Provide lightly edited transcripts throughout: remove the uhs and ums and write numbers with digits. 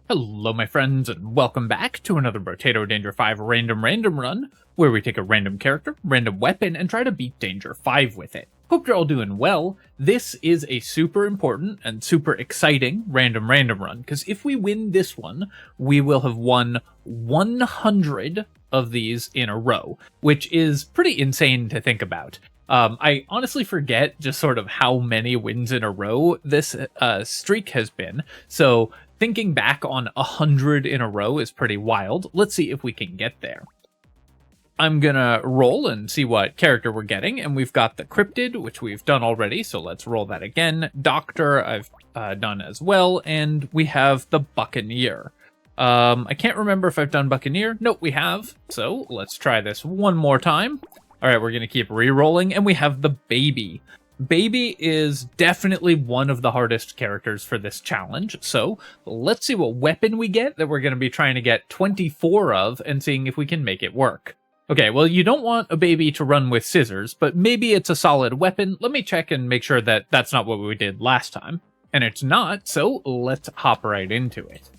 Hello my friends, and welcome back to another Brotato Danger 5 random run, where we take a random character, random weapon, and try to beat Danger 5 with it. Hope you're all doing well. This is a super important and super exciting random run, because if we win this one, we will have won 100 of these in a row, which is pretty insane to think about. I honestly forget just sort of how many wins in a row this streak has been, so thinking back on 100 in a row is pretty wild. Let's see if we can get there. I'm gonna roll and see what character we're getting, and we've got the Cryptid, which we've done already, so let's roll that again. Doctor, I've done as well, and we have the Buccaneer. I can't remember if I've done Buccaneer. Nope, we have, so let's try this one more time. Alright, we're gonna keep re-rolling, and we have the Baby. Baby is definitely one of the hardest characters for this challenge, so let's see what weapon we get that we're going to be trying to get 24 of and seeing if we can make it work. Okay, well, you don't want a baby to run with scissors, but maybe it's a solid weapon. Let me check and make sure that that's not what we did last time. And it's not, so let's hop right into it.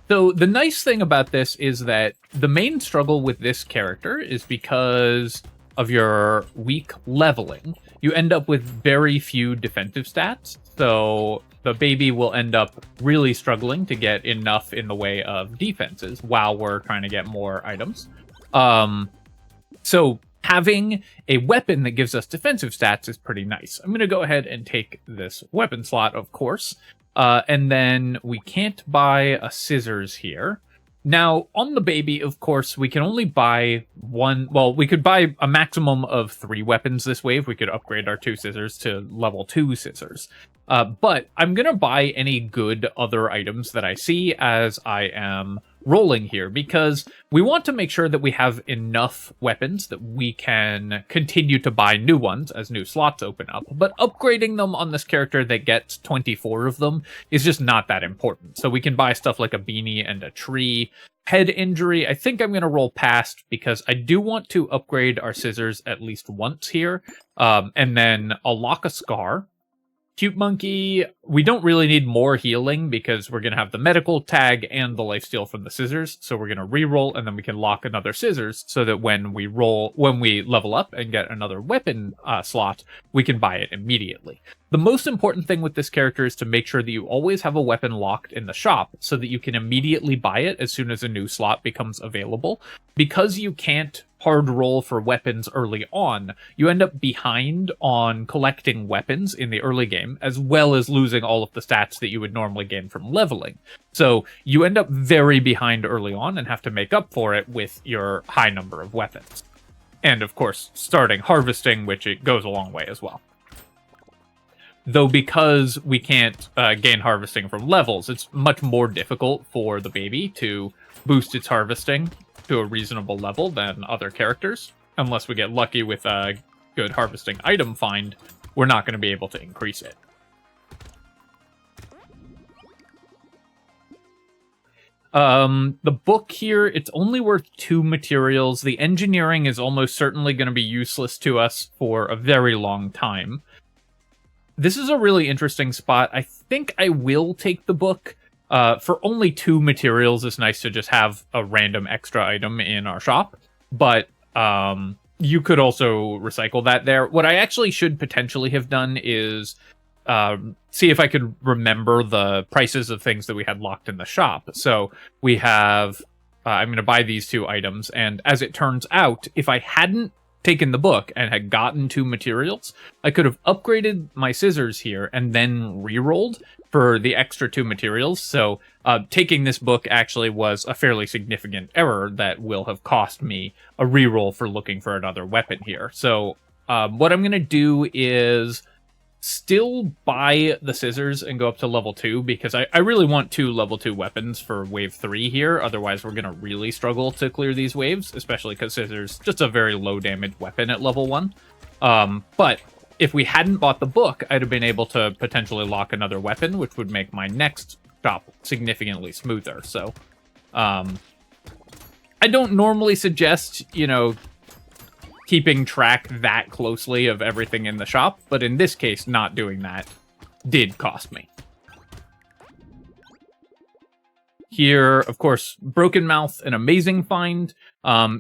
So the nice thing about this is that the main struggle with this character is because of your weak leveling. You end up with very few defensive stats, so the baby will end up really struggling to get enough in the way of defenses while we're trying to get more items. So having a weapon that gives us defensive stats is pretty nice. I'm going to go ahead and take this weapon slot, of course, and then we can't buy a scissors here. Now, on the baby, of course, we can only buy one. Well, we could buy a maximum of 3 weapons this wave. We could upgrade our 2 scissors to level 2 scissors. But I'm going to buy any good other items that I see as I am rolling here, because we want to make sure that we have enough weapons that we can continue to buy new ones as new slots open up. But upgrading them on this character that gets 24 of them is just not that important. So we can buy stuff like a beanie and a tree. Head injury, I think I'm going to roll past, because I do want to upgrade our scissors at least once here. And then I'll lock a scar. Cute Monkey, we don't really need more healing because we're going to have the medical tag and the lifesteal from the scissors. So we're going to re-roll, and then we can lock another scissors so that when we level up and get another weapon slot, we can buy it immediately. The most important thing with this character is to make sure that you always have a weapon locked in the shop so that you can immediately buy it as soon as a new slot becomes available. Because you can't hard roll for weapons early on, you end up behind on collecting weapons in the early game, as well as losing all of the stats that you would normally gain from leveling. So you end up very behind early on and have to make up for it with your high number of weapons. And of course, starting harvesting, which it goes a long way as well. Though because we can't gain harvesting from levels, it's much more difficult for the baby to boost its harvesting to a reasonable level than other characters. Unless we get lucky with a good harvesting item find, we're not going to be able to increase it. The book here, it's only worth 2 materials. The engineering is almost certainly going to be useless to us for a very long time. This is a really interesting spot. I think I will take the book. For only 2 materials, it's nice to just have a random extra item in our shop. But you could also recycle that there. What I actually should potentially have done is see if I could remember the prices of things that we had locked in the shop. So we have, I'm going to buy these 2 items. And as it turns out, if I hadn't taken the book and had gotten 2 materials, I could have upgraded my scissors here and then re-rolled for the extra 2 materials. So taking this book actually was a fairly significant error that will have cost me a re-roll for looking for another weapon here. So what I'm going to do is still buy the scissors and go up to level 2, because I really want 2 level 2 weapons for wave 3 here. Otherwise, we're going to really struggle to clear these waves, especially because scissors just a very low damage weapon at level 1. But if we hadn't bought the book, I'd have been able to potentially lock another weapon, which would make my next shop significantly smoother. So I don't normally suggest, keeping track that closely of everything in the shop, but in this case, not doing that did cost me. Here, of course, Broken Mouth, an amazing find.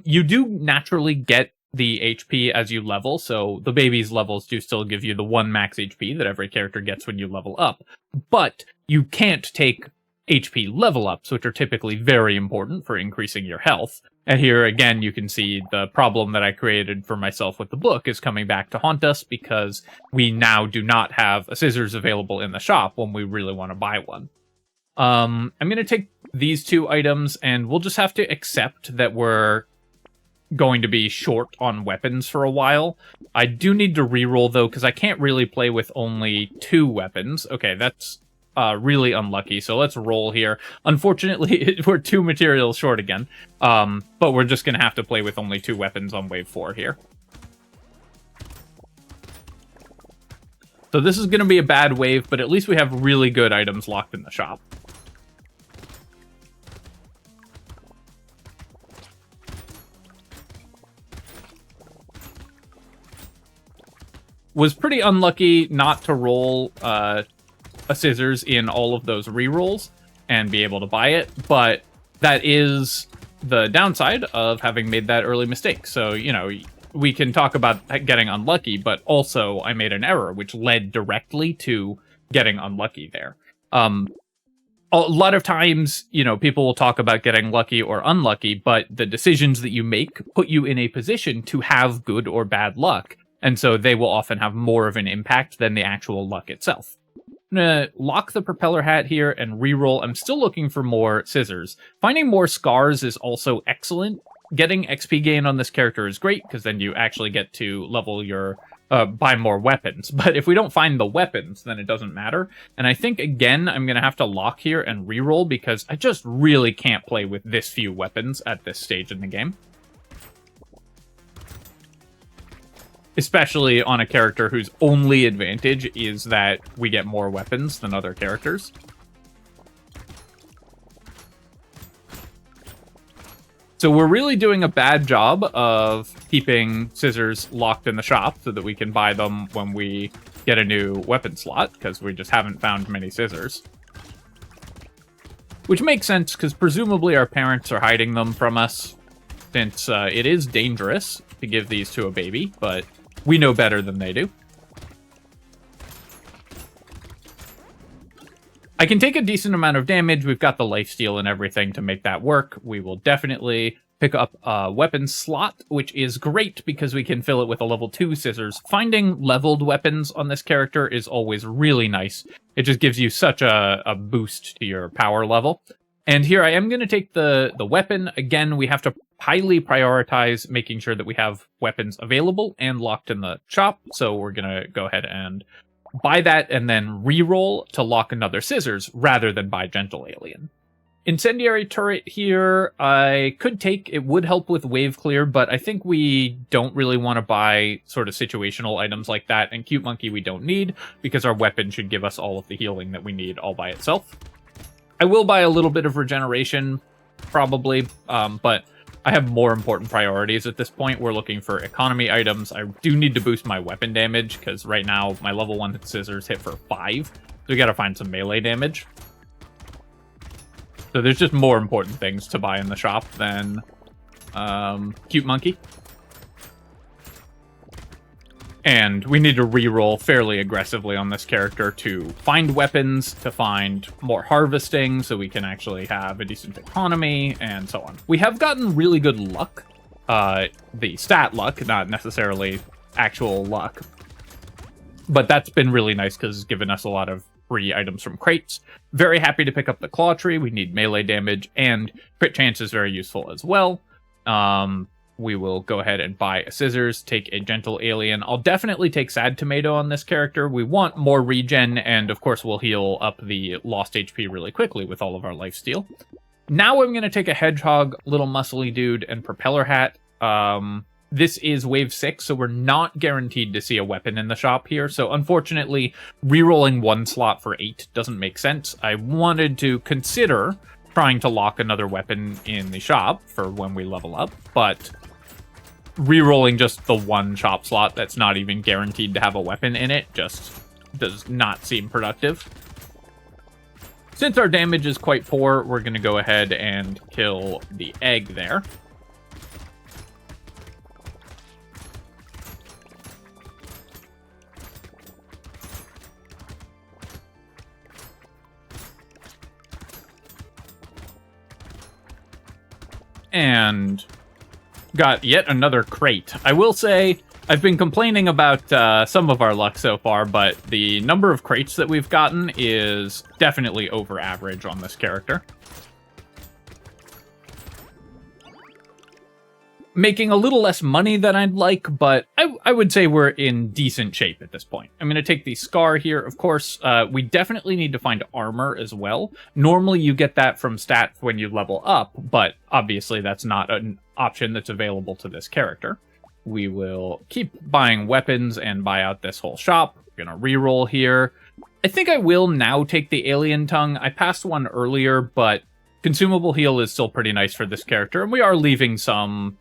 You do naturally get the HP as you level, so the baby's levels do still give you the 1 max HP that every character gets when you level up, but you can't take HP level ups, which are typically very important for increasing your health. And here again, you can see the problem that I created for myself with the book is coming back to haunt us because we now do not have a scissors available in the shop when we really want to buy one. I'm going to take these 2 items and we'll just have to accept that we're going to be short on weapons for a while. I do need to reroll though, because I can't really play with only 2 weapons. Okay, that's really unlucky, so let's roll here. Unfortunately, we're 2 materials short again, but we're just gonna have to play with only 2 weapons on wave 4 here. So this is gonna be a bad wave, but at least we have really good items locked in the shop. Was pretty unlucky not to roll a scissors in all of those rerolls and be able to buy it, but that is the downside of having made that early mistake. So, you know, we can talk about getting unlucky, but also I made an error which led directly to getting unlucky there. A lot of times, you know, people will talk about getting lucky or unlucky, but the decisions that you make put you in a position to have good or bad luck. And so they will often have more of an impact than the actual luck itself. I'm going to lock the propeller hat here and reroll. I'm still looking for more scissors. Finding more scars is also excellent. Getting XP gain on this character is great, because then you actually get to level your, buy more weapons. But if we don't find the weapons, then it doesn't matter. And I think, again, I'm going to have to lock here and reroll, because I just really can't play with this few weapons at this stage in the game. Especially on a character whose only advantage is that we get more weapons than other characters. So we're really doing a bad job of keeping scissors locked in the shop so that we can buy them when we get a new weapon slot, because we just haven't found many scissors. Which makes sense, because presumably our parents are hiding them from us, since it is dangerous to give these to a baby, but we know better than they do. I can take a decent amount of damage. We've got the lifesteal and everything to make that work. We will definitely pick up a weapon slot, which is great because we can fill it with a level 2 scissors. Finding leveled weapons on this character is always really nice. It just gives you such a boost to your power level. And here I am going to take the weapon. Again, we have to highly prioritize making sure that we have weapons available and locked in the shop. So we're going to go ahead and buy that and then re-roll to lock another scissors rather than buy Gentle Alien. Incendiary Turret here, I could take. It would help with wave clear, but I think we don't really want to buy sort of situational items like that. And Cute Monkey we don't need, because our weapon should give us all of the healing that we need all by itself. I will buy a little bit of regeneration, probably, but I have more important priorities at this point. We're looking for economy items. I do need to boost my weapon damage, because right now my level 1 scissors hit for 5. So we gotta find some melee damage. So there's just more important things to buy in the shop than Cute Monkey. And we need to reroll fairly aggressively on this character to find weapons, to find more harvesting, so we can actually have a decent economy, and so on. We have gotten really good luck. The stat luck, not necessarily actual luck. But that's been really nice, because it's given us a lot of free items from crates. Very happy to pick up the Claw Tree. We need melee damage, and crit chance is very useful as well. We will go ahead and buy a scissors, take a Gentle Alien. I'll definitely take Sad Tomato on this character. We want more regen, and of course we'll heal up the lost HP really quickly with all of our lifesteal. Now I'm going to take a Hedgehog, Little Muscly Dude, and Propeller Hat. This is wave 6, so we're not guaranteed to see a weapon in the shop here. So unfortunately, rerolling 1 slot for 8 doesn't make sense. I wanted to consider trying to lock another weapon in the shop for when we level up, but rerolling just the 1 shop slot that's not even guaranteed to have a weapon in it just does not seem productive. Since our damage is quite poor, we're going to go ahead and kill the egg there. And got yet another crate. I will say, I've been complaining about some of our luck so far, but the number of crates that we've gotten is definitely over average on this character. Making a little less money than I'd like, but I would say we're in decent shape at this point. I'm going to take the Scar here. Of course, we definitely need to find armor as well. Normally, you get that from stats when you level up, but obviously that's not an option that's available to this character. We will keep buying weapons and buy out this whole shop. We're going to reroll here. I think I will now take the Alien Tongue. I passed one earlier, but Consumable Heal is still pretty nice for this character, and we are leaving some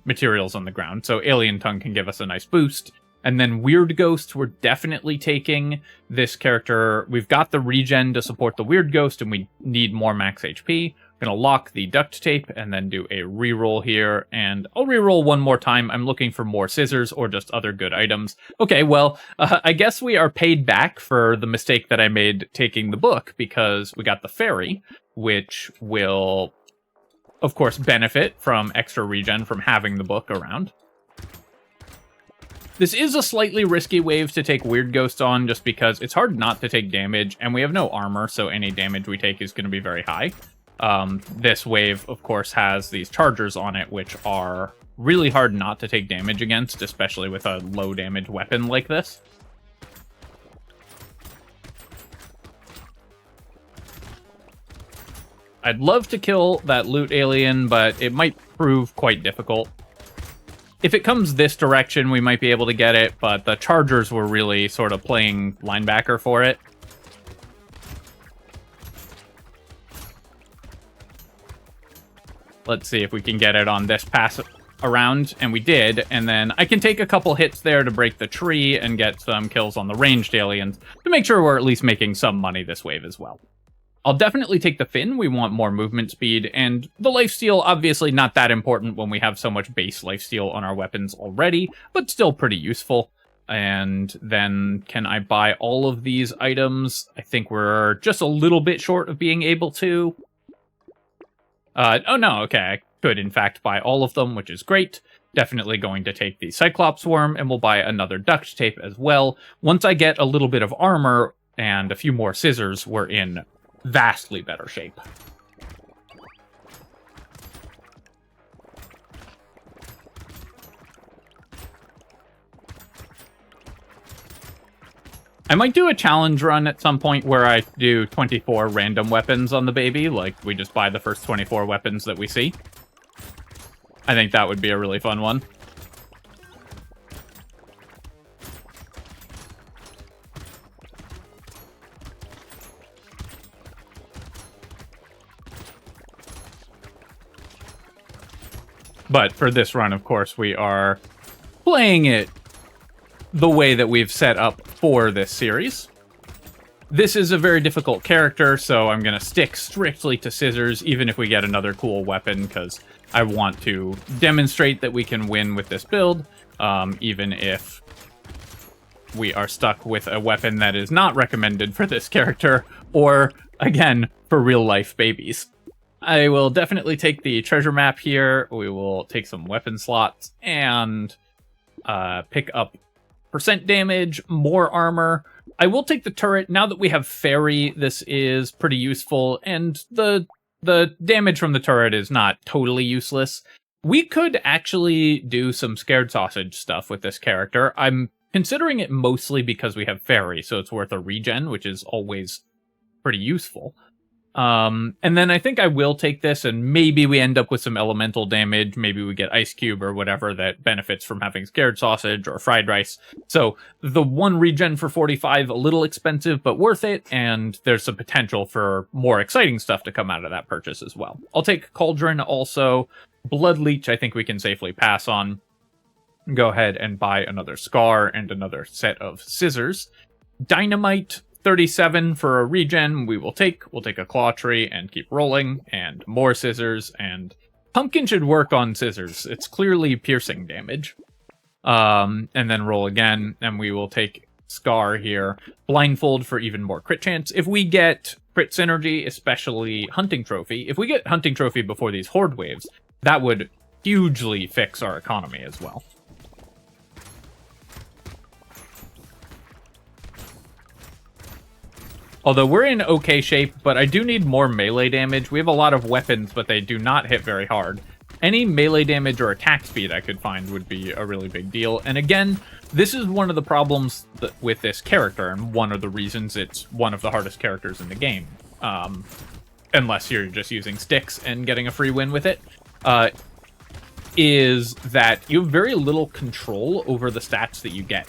materials on the ground, so Alien Tongue can give us a nice boost. And then Weird Ghost, we're definitely taking this character. We've got the regen to support the Weird Ghost, and we need more max HP. I'm going to lock the duct tape and then do a reroll here, and I'll reroll one more time. I'm looking for more scissors or just other good items. Okay, well, I guess we are paid back for the mistake that I made taking the book, because we got the fairy, which will, of course, benefit from extra regen from having the book around. This is a slightly risky wave to take Weird Ghost on, just because it's hard not to take damage, and we have no armor, so any damage we take is going to be very high. This wave, of course, has these chargers on it, which are really hard not to take damage against, especially with a low damage weapon like this. I'd love to kill that loot alien, but it might prove quite difficult. If it comes this direction, we might be able to get it, but the chargers were really sort of playing linebacker for it. Let's see if we can get it on this pass around, and we did, and then I can take a couple hits there to break the tree and get some kills on the ranged aliens to make sure we're at least making some money this wave as well. I'll definitely take the fin. We want more movement speed, and the lifesteal, obviously not that important when we have so much base lifesteal on our weapons already, but still pretty useful. And then can I buy all of these items? I think we're just a little bit short of being able to. Oh no, okay, I could in fact buy all of them, which is great. Definitely going to take the Cyclops Worm, and we'll buy another duct tape as well. Once I get a little bit of armor and a few more scissors, we're in vastly better shape. I might do a challenge run at some point where I do 24 random weapons on the baby, like we just buy the first 24 weapons that we see. I think that would be a really fun one. But for this run, of course, we are playing it the way that we've set up for this series. This is a very difficult character, so I'm going to stick strictly to scissors, even if we get another cool weapon, because I want to demonstrate that we can win with this build, even if we are stuck with a weapon that is not recommended for this character, or, again, for real-life babies. I will definitely take the treasure map here. We will take some weapon slots and pick up percent damage, more armor. I will take the turret. Now that we have fairy, this is pretty useful, and the damage from the turret is not totally useless. We could actually do some scared sausage stuff with this character. I'm considering it mostly because we have fairy, so it's worth a regen, which is always pretty useful. And then I think I will take this, and maybe we end up with some elemental damage. Maybe we get Ice Cube or whatever that benefits from having Scared Sausage or Fried Rice. So the one regen for 45, a little expensive, but worth it. And there's some potential for more exciting stuff to come out of that purchase as well. I'll take Cauldron also. Blood Leech, I think we can safely pass on. Go ahead and buy another Scar and another set of scissors. Dynamite 37 for a regen, we'll take a claw tree and keep rolling, and more scissors, and pumpkin should work on scissors. It's clearly piercing damage. And then roll again, and we will take Scar here. Blindfold for even more crit chance. If we get crit synergy, especially Hunting Trophy, if we get Hunting Trophy before these Horde waves, that would hugely fix our economy as well. Although we're in okay shape, but I do need more melee damage. We have a lot of weapons, but they do not hit very hard. Any melee damage or attack speed I could find would be a really big deal. And again, this is one of the problems with this character, and one of the reasons it's one of the hardest characters in the game. Unless you're just using sticks and getting a free win with it. Is that you have very little control over the stats that you get.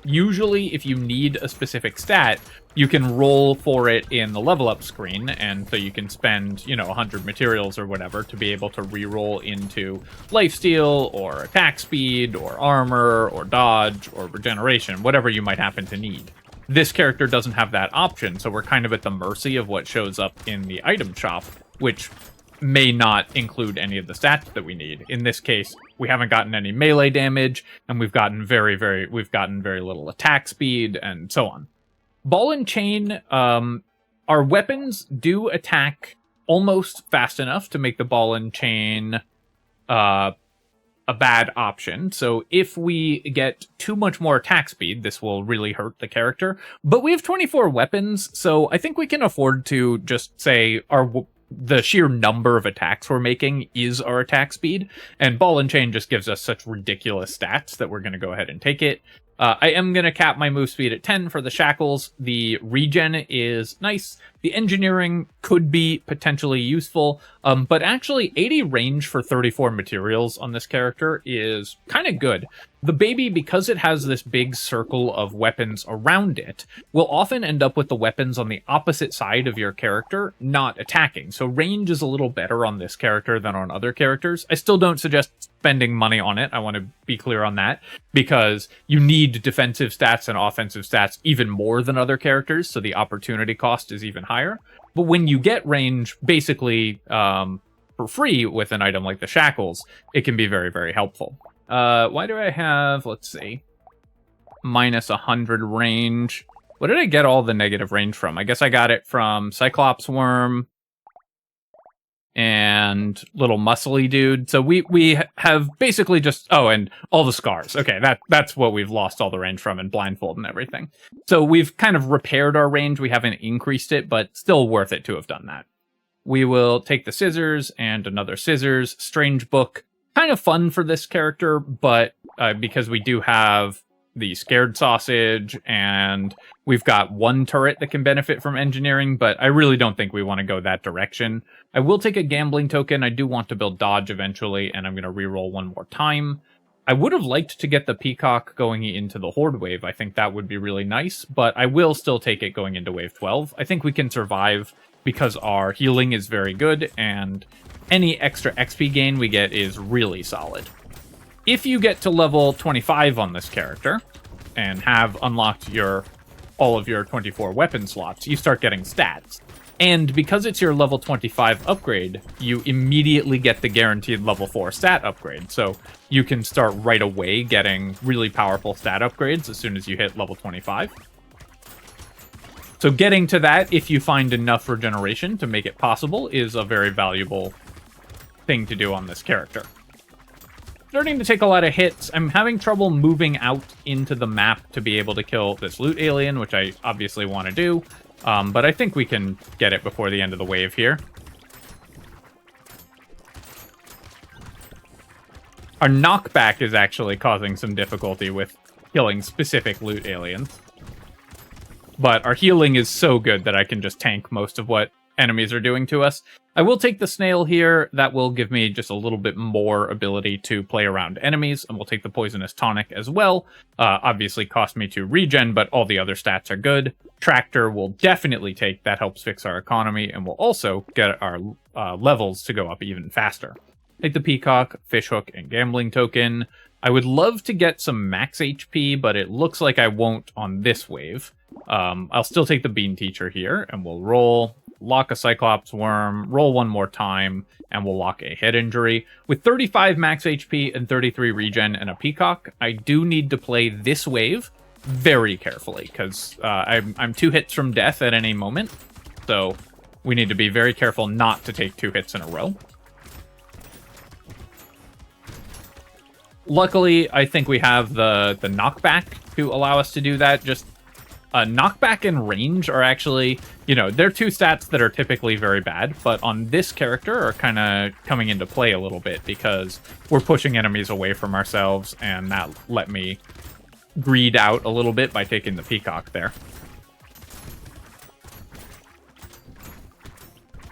Usually, if you need a specific stat, you can roll for it in the level up screen, and so you can spend, 100 materials or whatever to be able to reroll into lifesteal, or attack speed, or armor, or dodge, or regeneration, whatever you might happen to need. This character doesn't have that option, so we're kind of at the mercy of what shows up in the item shop, which may not include any of the stats that we need. In this case, we haven't gotten any melee damage, and we've gotten very little attack speed, and so on. Ball and chain, our weapons do attack almost fast enough to make the ball and chain a bad option. So if we get too much more attack speed, this will really hurt the character. But we have 24 weapons, so I think we can afford to just say the sheer number of attacks we're making is our attack speed, and ball and chain just gives us such ridiculous stats that we're going to go ahead and take it. I am going to cap my move speed at 10 for the shackles. The regen is nice. The engineering could be potentially useful, but actually 80 range for 34 materials on this character is kind of good. The baby, because it has this big circle of weapons around it, will often end up with the weapons on the opposite side of your character, not attacking. So range is a little better on this character than on other characters. I still don't suggest spending money on it. I want to be clear on that, because you need defensive stats and offensive stats even more than other characters, so the opportunity cost is even higher. But when you get range basically for free with an item like the shackles, it can be very, very helpful. Why do I have, let's see, minus 100 range? What did I get all the negative range from? I guess I got it from Cyclops Worm and little muscly dude. So we have basically just, oh, and all the scars. Okay, that's what we've lost all the range from, and blindfold and everything. So we've kind of repaired our range. We haven't increased it, but still worth it to have done that. We will take the scissors and another scissors. Strange Book, kind of fun for this character, but because we do have the Scared Sausage, and we've got one turret that can benefit from engineering, but I really don't think we want to go that direction. I will take a gambling token. I do want to build dodge eventually, and I'm going to reroll one more time. I would have liked to get the Peacock going into the Horde wave. I think that would be really nice, but I will still take it going into wave 12. I think we can survive because our healing is very good, and any extra XP gain we get is really solid. If you get to level 25 on this character and have unlocked all of your 24 weapon slots, you start getting stats. And because it's your level 25 upgrade, you immediately get the guaranteed level 4 stat upgrade. So you can start right away getting really powerful stat upgrades as soon as you hit level 25. So getting to that, if you find enough regeneration to make it possible, is a very valuable thing to do on this character. Starting to take a lot of hits. I'm having trouble moving out into the map to be able to kill this loot alien, which I obviously want to do. But I think we can get it before the end of the wave here. Our knockback is actually causing some difficulty with killing specific loot aliens. But our healing is so good that I can just tank most of what enemies are doing to us. I will take the snail here. That will give me just a little bit more ability to play around enemies, and we'll take the poisonous tonic as well. Obviously cost me 2 regen, but all the other stats are good. Tractor will definitely take. That helps fix our economy, and we'll also get our levels to go up even faster. Take the Peacock, Fishhook, and Gambling Token. I would love to get some max HP, but it looks like I won't on this wave. I'll still take the Bean Teacher here, and we'll roll, lock a Cyclops Worm, roll one more time, and we'll lock a Head Injury. With 35 max HP and 33 regen and a Peacock, I do need to play this wave very carefully, because I'm 2 hits from death at any moment, so we need to be very careful not to take 2 hits in a row. Luckily, I think we have the knockback to allow us to do that. Just knockback and range are actually, they're 2 stats that are typically very bad, but on this character are kind of coming into play a little bit because we're pushing enemies away from ourselves, and that let me greed out a little bit by taking the Peacock there.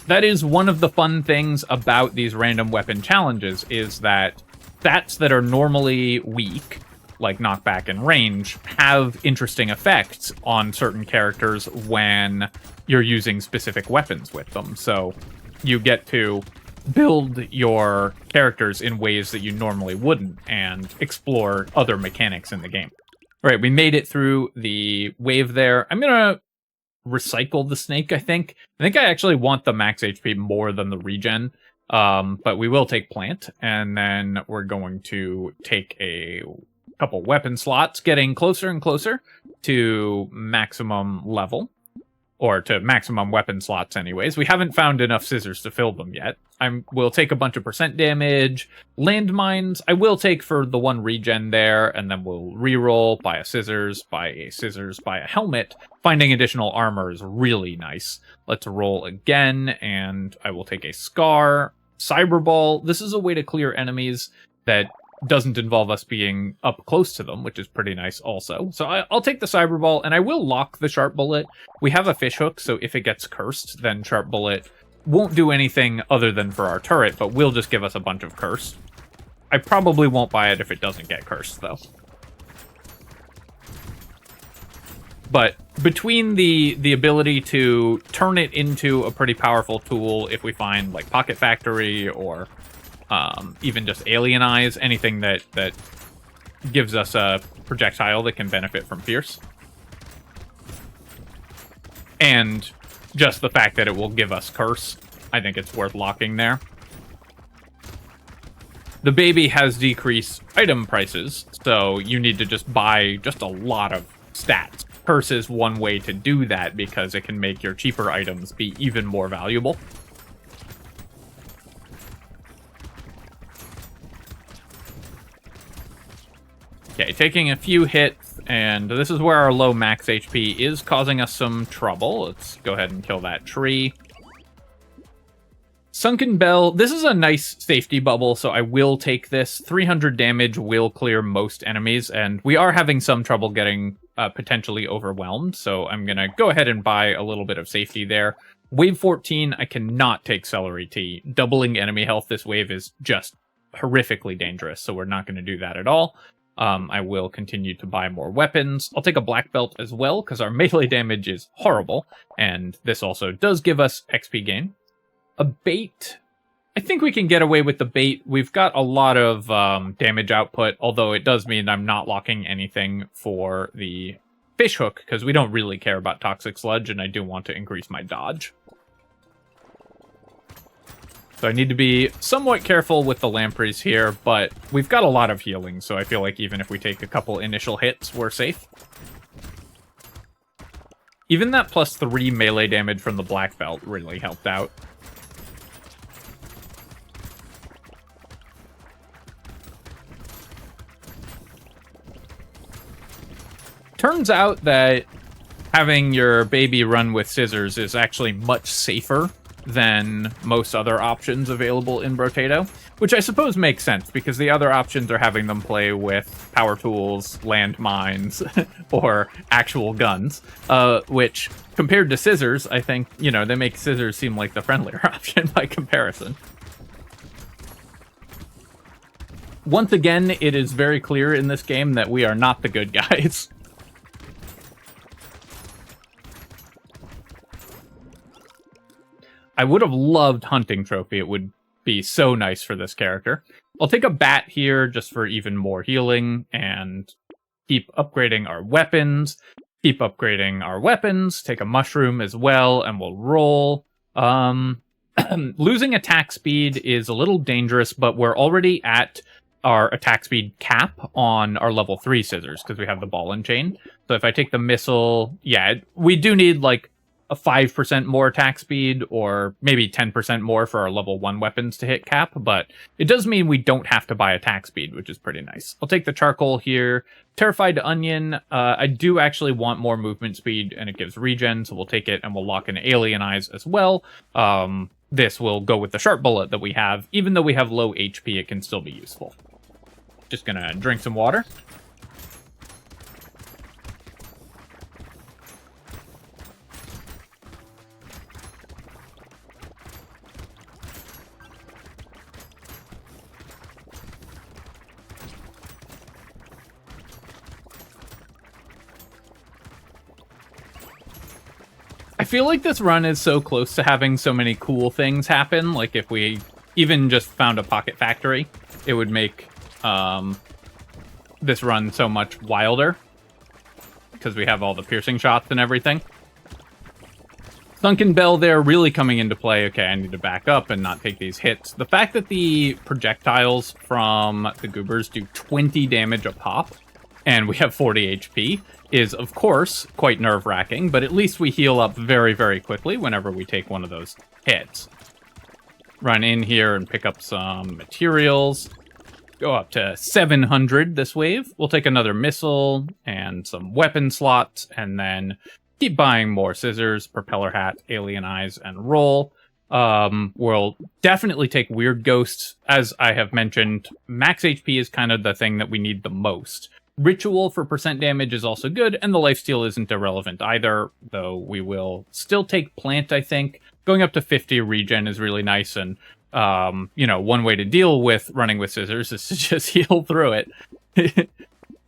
That is one of the fun things about these random weapon challenges, is that stats that are normally weak, like knockback and range, have interesting effects on certain characters when you're using specific weapons with them. So you get to build your characters in ways that you normally wouldn't and explore other mechanics in the game. All right, we made it through the wave there. I'm going to recycle the snake, I think. I actually want the max HP more than the regen. But we will take plant, and then we're going to take a couple weapon slots, getting closer and closer to maximum level, or to maximum weapon slots anyways. We haven't found enough scissors to fill them yet. We'll take a bunch of percent damage. Landmines, I will take for the 1 regen there, and then we'll reroll, buy a scissors, buy a helmet. Finding additional armor is really nice. Let's roll again, and I will take a scar. Cyberball, this is a way to clear enemies that doesn't involve us being up close to them, which is pretty nice also. So I'll take the Cyberball, and I will lock the Sharp Bullet. We have a fish hook, so if it gets cursed, then Sharp Bullet won't do anything other than for our turret, but will just give us a bunch of curse. I probably won't buy it if it doesn't get cursed, though. But between the ability to turn it into a pretty powerful tool if we find, like, Pocket Factory or even just Alien Eyes, anything that gives us a projectile that can benefit from Pierce. And just the fact that it will give us Curse, I think it's worth locking there. The baby has decreased item prices, so you need to just buy just a lot of stats. Curse is one way to do that because it can make your cheaper items be even more valuable. Okay, taking a few hits, and this is where our low max HP is causing us some trouble. Let's go ahead and kill that tree. Sunken Bell, this is a nice safety bubble, so I will take this. 300 damage will clear most enemies, and we are having some trouble getting potentially overwhelmed, so I'm going to go ahead and buy a little bit of safety there. Wave 14, I cannot take Celery Tea. Doubling enemy health this wave is just horrifically dangerous, so we're not going to do that at all. I will continue to buy more weapons. I'll take a black belt as well, because our melee damage is horrible, and this also does give us XP gain. A bait. I think we can get away with the bait. We've got a lot of damage output, although it does mean I'm not locking anything for the fish hook, because we don't really care about Toxic Sludge, and I do want to increase my dodge. So I need to be somewhat careful with the lampreys here, but we've got a lot of healing, so I feel like even if we take a couple initial hits, we're safe. Even that +3 melee damage from the black belt really helped out. Turns out that having your baby run with scissors is actually much safer than most other options available in Brotato, which I suppose makes sense, because the other options are having them play with power tools, landmines, or actual guns, which, compared to scissors, I think, they make scissors seem like the friendlier option by comparison. Once again, it is very clear in this game that we are not the good guys. I would have loved Hunting Trophy. It would be so nice for this character. I'll take a bat here just for even more healing and keep upgrading our weapons. Keep upgrading our weapons, take a mushroom as well, and we'll roll. Losing attack speed is a little dangerous, but we're already at our attack speed cap on our level 3 scissors because we have the ball and chain. So if I take the missile, yeah, we do need like a 5% more attack speed or maybe 10% more for our level 1 weapons to hit cap, but it does mean we don't have to buy attack speed, which is pretty nice. I'll take the charcoal here. Terrified Onion, I do actually want more movement speed and it gives regen, so we'll take it and we'll lock in Alien Eyes as well. This will go with the Sharp Bullet that we have. Even though we have low HP, it can still be useful. Just gonna drink some water. I feel like this run is so close to having so many cool things happen. Like if we even just found a pocket factory, it would make this run so much wilder because we have all the piercing shots and everything. Sunken Bell there really coming into play. Okay, I need to back up and not take these hits. The fact that the projectiles from the goobers do 20 damage a pop and we have 40 HP is, of course, quite nerve-wracking, but at least we heal up very, very quickly whenever we take one of those hits. Run in here and pick up some materials. Go up to 700 this wave. We'll take another missile and some weapon slots, and then keep buying more scissors, propeller hat, alien eyes, and roll. We'll definitely take weird ghosts. As I have mentioned, max HP is kind of the thing that we need the most. Ritual for percent damage is also good, and the lifesteal isn't irrelevant either, though we will still take plant, I think. Going up to 50 regen is really nice, and you know, one way to deal with running with scissors is to just heal through it.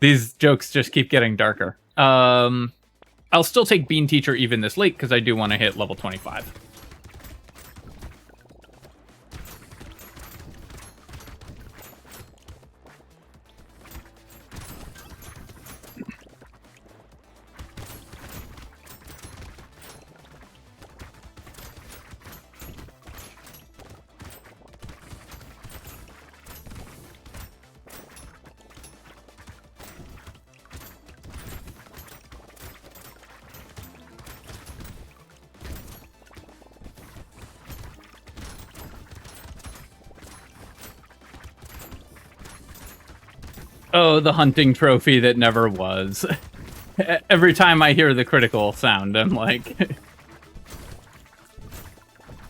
These jokes just keep getting darker. I'll still take Bean Teacher even this late, because I do want to hit level 25. Oh, the hunting trophy that never was. Every time I hear the critical sound, I'm like...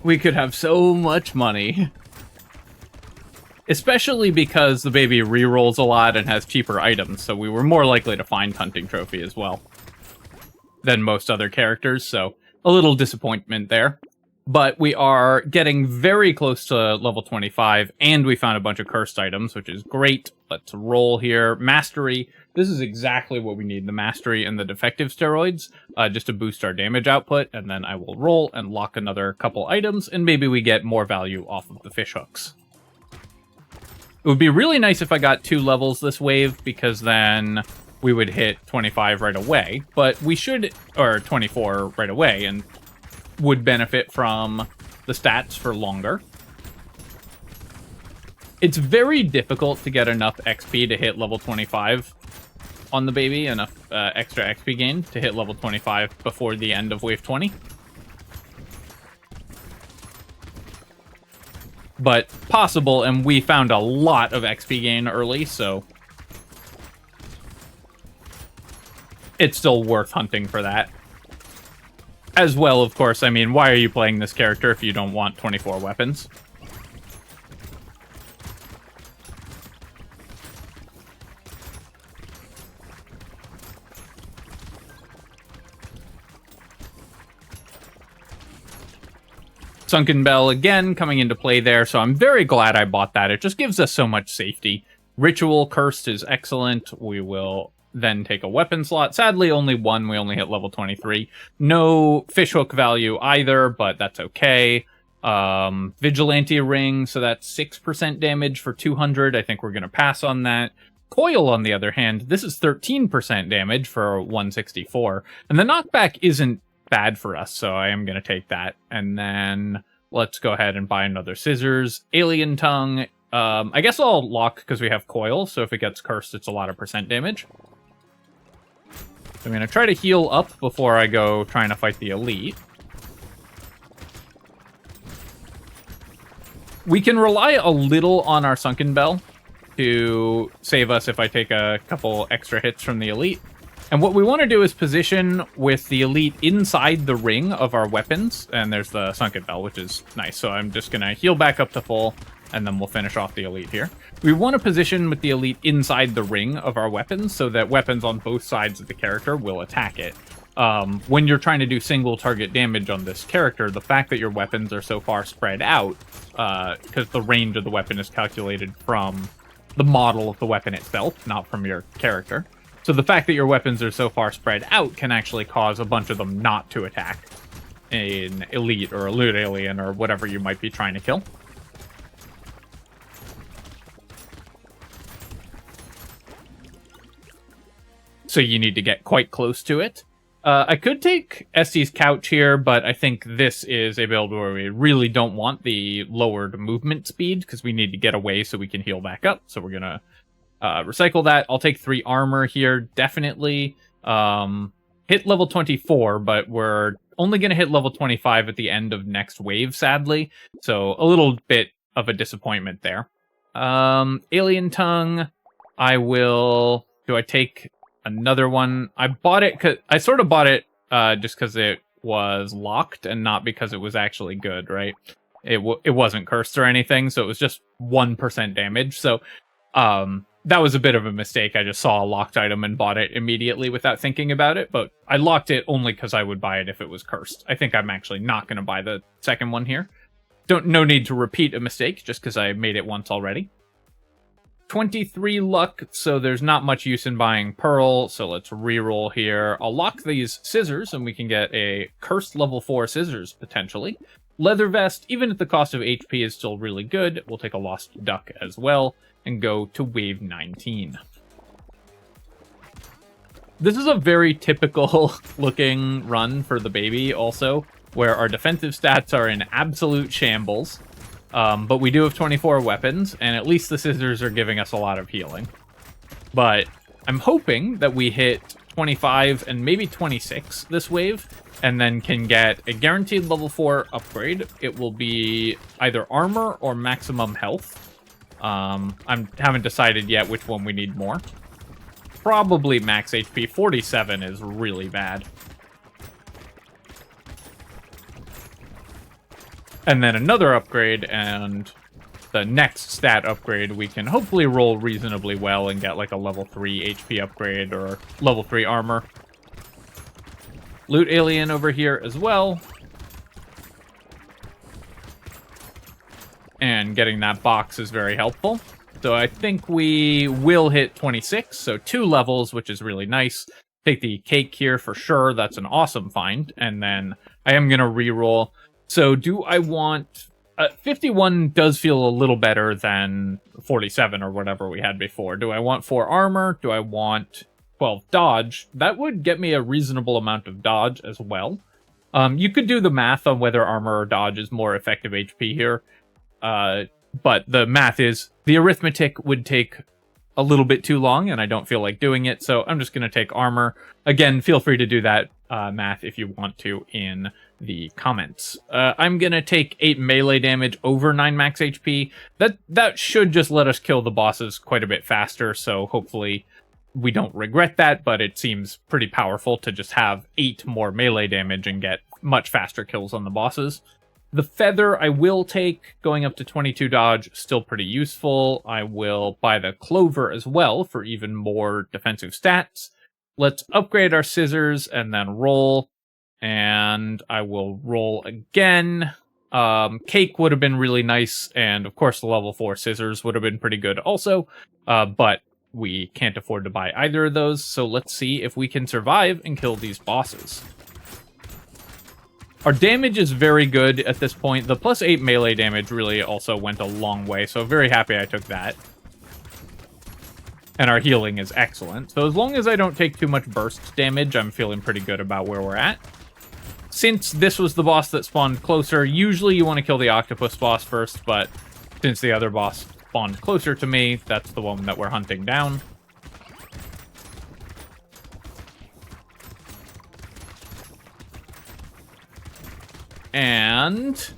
we could have so much money. Especially because the baby rerolls a lot and has cheaper items, so we were more likely to find hunting trophy as well than most other characters, so a little disappointment there. But we are getting very close to level 25, and we found a bunch of cursed items, which is great. Let's roll here. Mastery. This is exactly what we need, the Mastery and the Defective Steroids, just to boost our damage output, and then I will roll and lock another couple items, and maybe we get more value off of the fish hooks. It would be really nice if I got 2 levels this wave, because then we would hit 25 right away, but we should, or 24 right away, and would benefit from the stats for longer. It's very difficult to get enough XP to hit level 25 on the baby, enough extra XP gain to hit level 25 before the end of wave 20. But possible, and we found a lot of XP gain early, so it's still worth hunting for that. As well, of course, I mean, why are you playing this character if you don't want 24 weapons? Sunken Bell again coming into play there, so I'm very glad I bought that. It just gives us so much safety. Ritual Cursed is excellent. We will then take a weapon slot. Sadly, only one. We only hit level 23. No fishhook value either, but that's okay. Vigilante Ring, so that's 6% damage for 200. I think we're going to pass on that. Coil, on the other hand, this is 13% damage for 164. And the knockback isn't bad for us, so I am going to take that. And then let's go ahead and buy another scissors. Alien Tongue. I guess I'll lock because we have Coil, so if it gets cursed, it's a lot of percent damage. I'm going to try to heal up before I go trying to fight the elite. We can rely a little on our Sunken Bell to save us if I take a couple extra hits from the elite. And what we want to do is position with the elite inside the ring of our weapons. And there's the Sunken Bell, which is nice. So I'm just going to heal back up to full, and then we'll finish off the elite here. We want to position with the elite inside the ring of our weapons so that weapons on both sides of the character will attack it. When you're trying to do single target damage on this character, the fact that your weapons are so far spread out, because the range of the weapon is calculated from the model of the weapon itself, not from your character. So the fact that your weapons are so far spread out can actually cause a bunch of them not to attack an elite or a loot alien or whatever you might be trying to kill. So you need to get quite close to it. I could take Estes Couch here, but I think this is a build where we really don't want the lowered movement speed because we need to get away so we can heal back up. So we're going to recycle that. I'll take 3 armor here, definitely. Hit level 24, but we're only going to hit level 25 at the end of next wave, sadly. So a little bit of a disappointment there. Alien Tongue, I will... Do I take... another one? I bought it because I sort of bought it just because it was locked and not because it was actually good, right? It wasn't cursed or anything, so it was just 1% damage. So that was a bit of a mistake. I just saw a locked item and bought it immediately without thinking about it, but I locked it only because I would buy it if it was cursed. I think I'm actually not going to buy the second one here. No need to repeat a mistake just because I made it once already. 23 luck, so there's not much use in buying Pearl, so let's reroll here. I'll lock these scissors, and we can get a cursed level 4 scissors, potentially. Leather Vest, even at the cost of HP, is still really good. We'll take a Lost Duck as well, and go to Wave 19. This is a very typical looking run for the baby, also, where our defensive stats are in absolute shambles. But we do have 24 weapons, and at least the scissors are giving us a lot of healing. But I'm hoping that we hit 25 and maybe 26 this wave, and then can get a guaranteed level 4 upgrade. It will be either armor or maximum health. I haven't decided yet which one we need more. Probably max HP. 47 is really bad. And then another upgrade, and the next stat upgrade, we can hopefully roll reasonably well and get like a level 3 HP upgrade or level 3 armor. Loot alien over here as well. And getting that box is very helpful. So I think we will hit 26, so 2 levels, which is really nice. Take the cake here for sure, that's an awesome find. And then I am going to reroll. So do I want... 51 does feel a little better than 47 or whatever we had before. Do I want 4 armor? Do I want 12 dodge? That would get me a reasonable amount of dodge as well. You could do the math on whether armor or dodge is more effective HP here. But the math is... The arithmetic would take a little bit too long, and I don't feel like doing it, so I'm just going to take armor. Again, feel free to do that math if you want to in the comments. I'm going to take 8 melee damage over 9 max HP. That should just let us kill the bosses quite a bit faster, so hopefully we don't regret that, but it seems pretty powerful to just have 8 more melee damage and get much faster kills on the bosses. The feather I will take, going up to 22 dodge, still pretty useful. I will buy the clover as well for even more defensive stats. Let's upgrade our scissors and then roll. And I will roll again. Cake would have been really nice, and of course the level 4 scissors would have been pretty good also. But we can't afford to buy either of those, so let's see if we can survive and kill these bosses. Our damage is very good at this point. The plus 8 melee damage really also went a long way, so very happy I took that. and our healing is excellent. So as long as I don't take too much burst damage, I'm feeling pretty good about where we're at. Since this was the boss that spawned closer, usually you want to kill the octopus boss first, but since the other boss spawned closer to me, that's the one that we're hunting down. And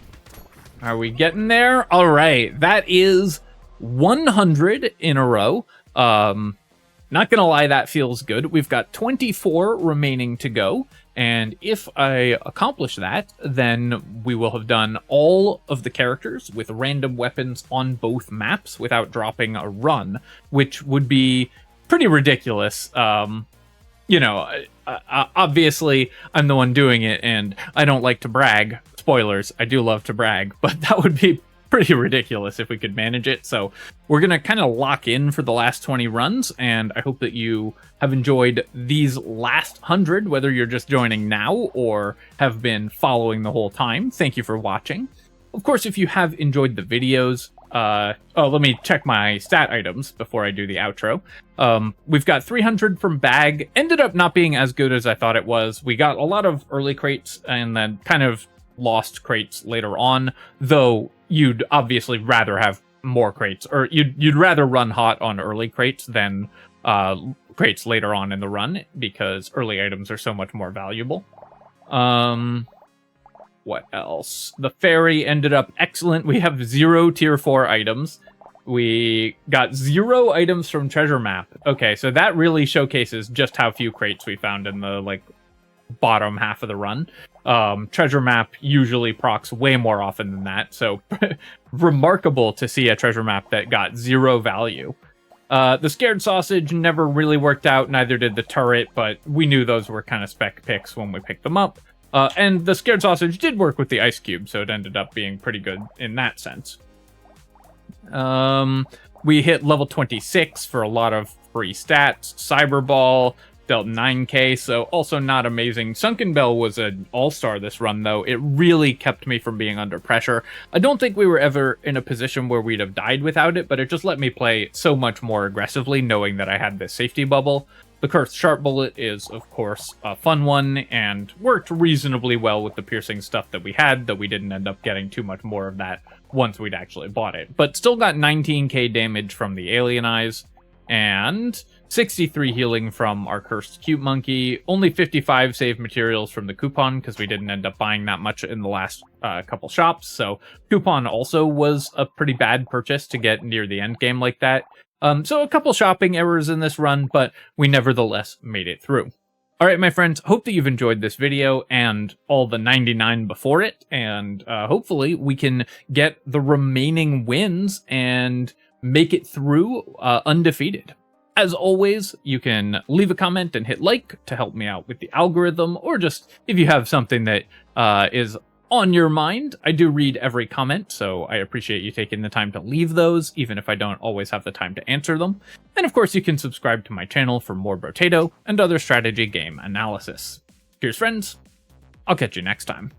are we getting there? All right, that is 100 in a row. Not gonna lie, that feels good. We've got 24 remaining to go, and if I accomplish that, then we will have done all of the characters with random weapons on both maps without dropping a run, which would be pretty ridiculous. You know, obviously, I'm the one doing it, and I don't like to brag. Spoilers, I do love to brag, but that would be pretty ridiculous if we could manage it. So we're going to kind of lock in for the last 20 runs, and I hope that you have enjoyed these last 100, whether you're just joining now or have been following the whole time. Thank you for watching. Of course, if you have enjoyed the videos, let me check my stat items before I do the outro. We've got 300 from bag. Ended up not being as good as I thought it was. We got a lot of early crates and then kind of lost crates later on, though you'd obviously rather have more crates, or you'd rather run hot on early crates than crates later on in the run, because early items are so much more valuable. What else? The ferry ended up excellent. We have 0 tier 4 items. We got 0 items from treasure map. Okay, so that really showcases just how few crates we found in the bottom half of the run. Treasure map usually procs way more often than that, so remarkable to see a treasure map that got 0 value. The scared sausage never really worked out, neither did the turret, but we knew those were kind of spec picks when we picked them up. And the scared sausage did work with the ice cube, so it ended up being pretty good in that sense. We hit level 26 for a lot of free stats. Cyberball dealt 9k, so also not amazing. Sunken Bell was an all-star this run, though. It really kept me from being under pressure. I don't think we were ever in a position where we'd have died without it, but it just let me play so much more aggressively, knowing that I had this safety bubble. The Cursed Sharp Bullet is, of course, a fun one, and worked reasonably well with the piercing stuff that we had, though we didn't end up getting too much more of that once we'd actually bought it. But still got 19k damage from the Alien Eyes, and 63 healing from our Cursed Cute Monkey. Only 55 saved materials from the coupon, because we didn't end up buying that much in the last couple shops, so coupon also was a pretty bad purchase to get near the end game like that. So a couple shopping errors in this run, but we nevertheless made it through. Alright, my friends, hope that you've enjoyed this video and all the 99 before it, and hopefully we can get the remaining wins and make it through undefeated. As always, you can leave a comment and hit like to help me out with the algorithm, or just if you have something that is on your mind. I do read every comment, so I appreciate you taking the time to leave those, even if I don't always have the time to answer them. And of course, you can subscribe to my channel for more Brotato and other strategy game analysis. Cheers, friends. I'll catch you next time.